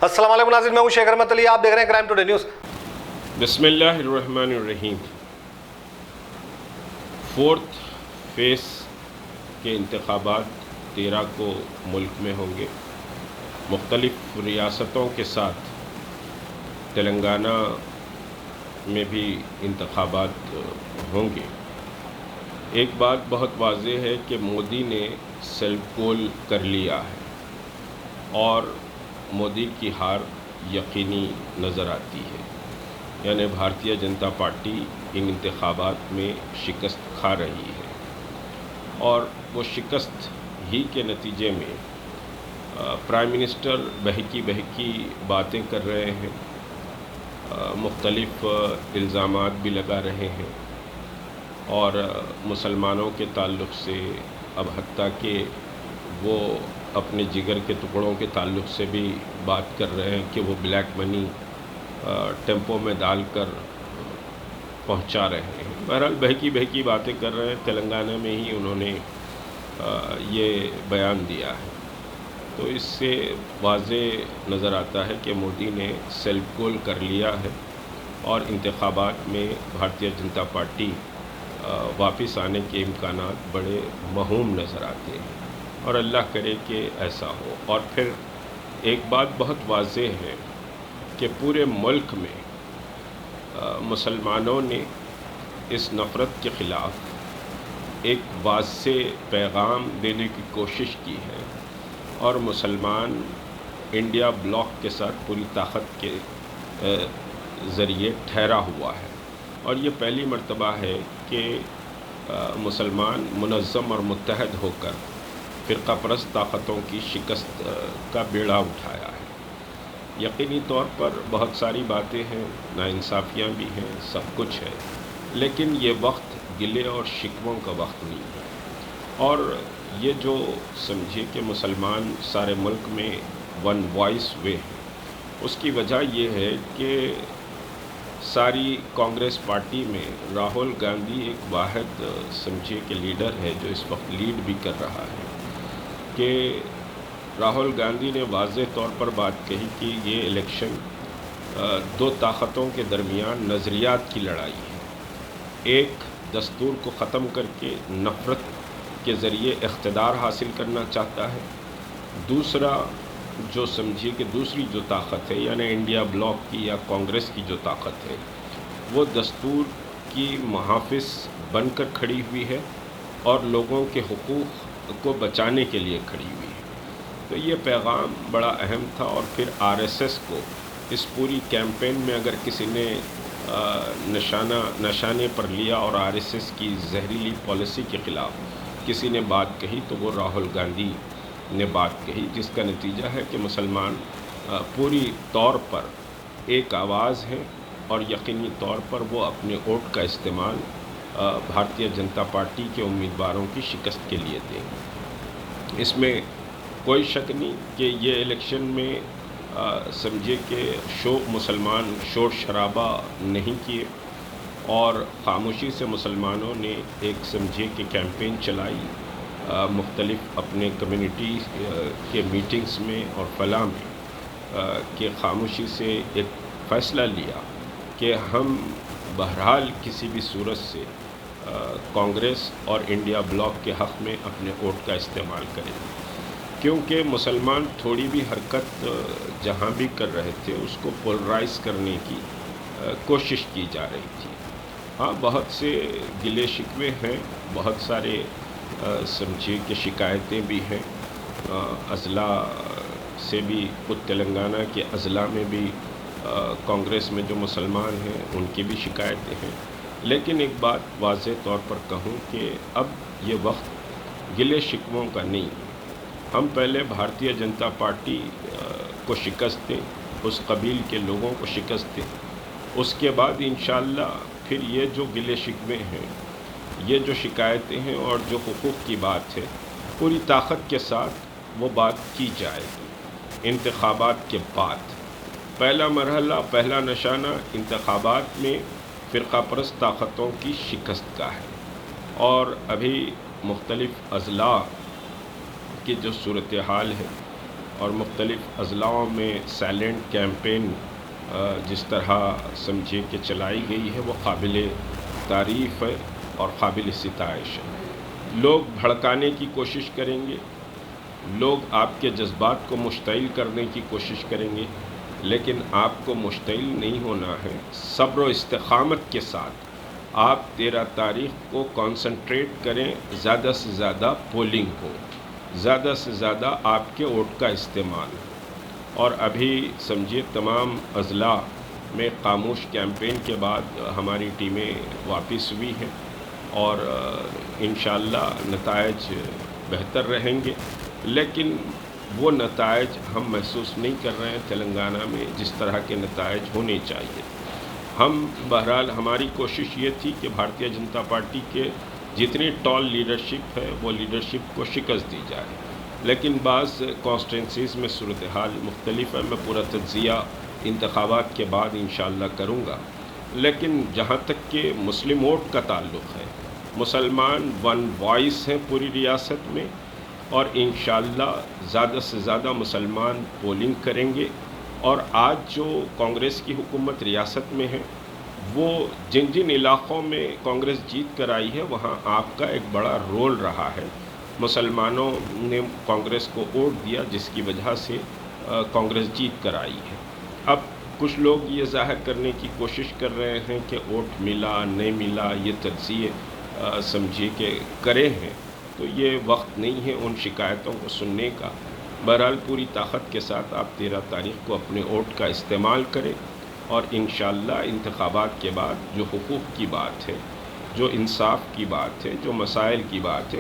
अस्सलाम वालेकुम नाज़रीन, मैं हूं शेख रहमत अली, आप देख रहे हैं क्राइम टुडे न्यूज़। बिस्मिल्लाहिर्रहमानिर्रहीम। फोर्थ फेस के इंतखाबात 13 को मुल्क में होंगे। मुख्तलिफ रियासतों के साथ तेलंगाना में भी इंतखाबात होंगे। एक बात बहुत वाज़ेह है कि मोदी ने सेल्फ गोल कर लिया है और मोदी की हार यकीनी नज़र आती है, यानी भारतीय जनता पार्टी इन इंतखाबात में शिकस्त खा रही है और वो शिकस्त ही के नतीजे में प्राइम मिनिस्टर बहकी बातें कर रहे हैं, मुख्तलिफ इल्ज़ामात भी लगा रहे हैं और मुसलमानों के ताल्लुक़ से अब हत्ता कि वो अपने जिगर के टुकड़ों के ताल्लुक़ से भी बात कर रहे हैं कि वो ब्लैक मनी टेम्पो में डालकर पहुंचा रहे हैं। बहरहाल बहकी बातें कर रहे हैं। तेलंगाना में ही उन्होंने ये बयान दिया है, तो इससे वाज़ेह नज़र आता है कि मोदी ने सेल्फ गोल कर लिया है और इंतखाबात में भारतीय जनता पार्टी वापस आने के इम्कानात बड़े महूम नज़र आते हैं और अल्लाह करे कि ऐसा हो। और फिर एक बात बहुत वाज़ेह है कि पूरे मुल्क में मुसलमानों ने इस नफ़रत के ख़िलाफ़ एक वाज़ेह पैगाम देने की कोशिश की है और मुसलमान इंडिया ब्लॉक के साथ पूरी ताकत के ज़रिए ठहरा हुआ है और ये पहली मर्तबा है कि मुसलमान मुनज़्ज़म और मुत्तहद होकर फ़िरक़ा परस्त ताक़तों की शिकस्त का बेड़ा उठाया है। यकीनी तौर पर बहुत सारी बातें हैं, नाइंसाफ़ियाँ भी हैं, सब कुछ है, लेकिन ये वक्त गिले और शिकवों का वक्त नहीं है। और ये जो समझिए कि मुसलमान सारे मुल्क में वन वॉइस हुए हैं, उसकी वजह ये है कि सारी कांग्रेस पार्टी में राहुल गांधी एक वाहिद समझिए कि लीडर है जो इस वक्त लीड भी कर रहा है कि राहुल गांधी ने वाज़ेह तौर पर बात कही कि ये इलेक्शन दो ताकतों के दरमियान नज़रियात की लड़ाई है। एक दस्तूर को ख़त्म करके नफ़रत के ज़रिए इक़्तिदार हासिल करना चाहता है, दूसरा जो समझिए कि दूसरी जो ताकत है यानी इंडिया ब्लॉक की या कांग्रेस की जो ताकत है वो दस्तूर की मुहाफ़िज़ बनकर खड़ी हुई है और लोगों के हुकूक़ को बचाने के लिए खड़ी हुई है। तो ये पैगाम बड़ा अहम था। और फिर आरएसएस को इस पूरी कैंपेन में अगर किसी ने निशाने पर लिया और आरएसएस की जहरीली पॉलिसी के ख़िलाफ़ किसी ने बात कही तो वो राहुल गांधी ने बात कही, जिसका नतीजा है कि मुसलमान पूरी तौर पर एक आवाज़ है और यकीनी तौर पर वो अपने वोट का इस्तेमाल भारतीय जनता पार्टी के उम्मीदवारों की शिकस्त के लिए दें। इसमें कोई शक नहीं कि ये इलेक्शन में समझिए कि मुसलमान शोर शराबा नहीं किए और ख़ामोशी से मुसलमानों ने एक समझिए कि कैंपेन चलाई, मुख्तलिफ अपने कम्युनिटी के मीटिंग्स में और फलाह में कि ख़ामोशी से एक फ़ैसला लिया कि हम बहरहाल किसी भी सूरत से कांग्रेस और इंडिया ब्लॉक के हक़ में अपने वोट का इस्तेमाल करें, क्योंकि मुसलमान थोड़ी भी हरकत जहाँ भी कर रहे थे उसको पोलराइज़ करने की कोशिश की जा रही थी। हाँ, बहुत से गिले शिकवे हैं, बहुत सारे समझिए कि शिकायतें भी हैं। अज़ला से भी खुद तेलंगाना के अज़ला में भी कांग्रेस में जो मुसलमान हैं उनकी भी शिकायतें हैं। लेकिन एक बात वाज़ेह तौर पर कहूँ कि अब ये वक्त गिले शिकवों का नहीं। हम पहले भारतीय जनता पार्टी को शिकस्त दें, उस कबील के लोगों को शिकस्त दें, उसके बाद इंशाअल्लाह फिर ये जो गिले शिकवे हैं, ये जो शिकायतें हैं और जो हुकूक़ की बात है, पूरी ताकत के साथ वो बात की जाएगी। इंतखाबात के बाद पहला मरहला, पहला निशाना इंतखाबात में फ़िरक़ा परस्त ताकतों की शिकस्त का है और अभी मुख्तलिफ़ अज़ला की जो सूरत हाल है اور مختلف اضلاعوں میں سائلنٹ کیمپین جس طرح سمجھے کہ چلائی گئی ہے وہ قابل تعریف ہے اور قابل ستائش ہے۔ لوگ بھڑکانے کی کوشش کریں گے، لوگ آپ کے جذبات کو مشتعل کرنے کی کوشش کریں گے، لیکن آپ کو مشتعل نہیں ہونا ہے۔ صبر و استقامت کے ساتھ آپ 13 تاریخ کو کانسنٹریٹ کریں، زیادہ سے زیادہ پولنگ کو، زیادہ سے زیادہ آپ کے ووٹ کا استعمال۔ اور ابھی سمجھیے تمام اضلاع میں خاموش کیمپین کے بعد ہماری ٹیمیں واپس ہوئی ہیں اور انشاءاللہ نتائج بہتر رہیں گے، لیکن وہ نتائج ہم محسوس نہیں کر رہے ہیں تلنگانہ میں جس طرح کے نتائج ہونے چاہیے۔ ہم بہرحال ہماری کوشش یہ تھی کہ بھارتیہ جنتا پارٹی کے جتنی ٹال لیڈرشپ ہے وہ لیڈرشپ کو شکست دی جائے، لیکن بعض کانسٹیٹنسیز میں صورتحال مختلف ہے۔ میں پورا تجزیہ انتخابات کے بعد انشاءاللہ کروں گا، لیکن جہاں تک کہ مسلم ووٹ کا تعلق ہے، مسلمان ون وائس ہیں پوری ریاست میں، اور انشاءاللہ زیادہ سے زیادہ مسلمان پولنگ کریں گے۔ اور آج جو کانگریس کی حکومت ریاست میں ہے، وہ جن جن علاقوں میں کانگریس جیت کر آئی ہے وہاں آپ کا ایک بڑا رول رہا ہے۔ مسلمانوں نے کانگریس کو ووٹ دیا جس کی وجہ سے کانگریس جیت کر آئی ہے۔ اب کچھ لوگ یہ ظاہر کرنے کی کوشش کر رہے ہیں کہ ووٹ ملا نہیں ملا، یہ تجزیے سمجھیے کہ کرے ہیں، تو یہ وقت نہیں ہے ان شکایتوں کو سننے کا۔ بہرحال پوری طاقت کے ساتھ آپ 13 تاریخ کو اپنے ووٹ کا استعمال کریں، اور انشاءاللہ انتخابات کے بعد جو حقوق کی بات ہے، جو انصاف کی بات ہے، جو مسائل کی بات ہے،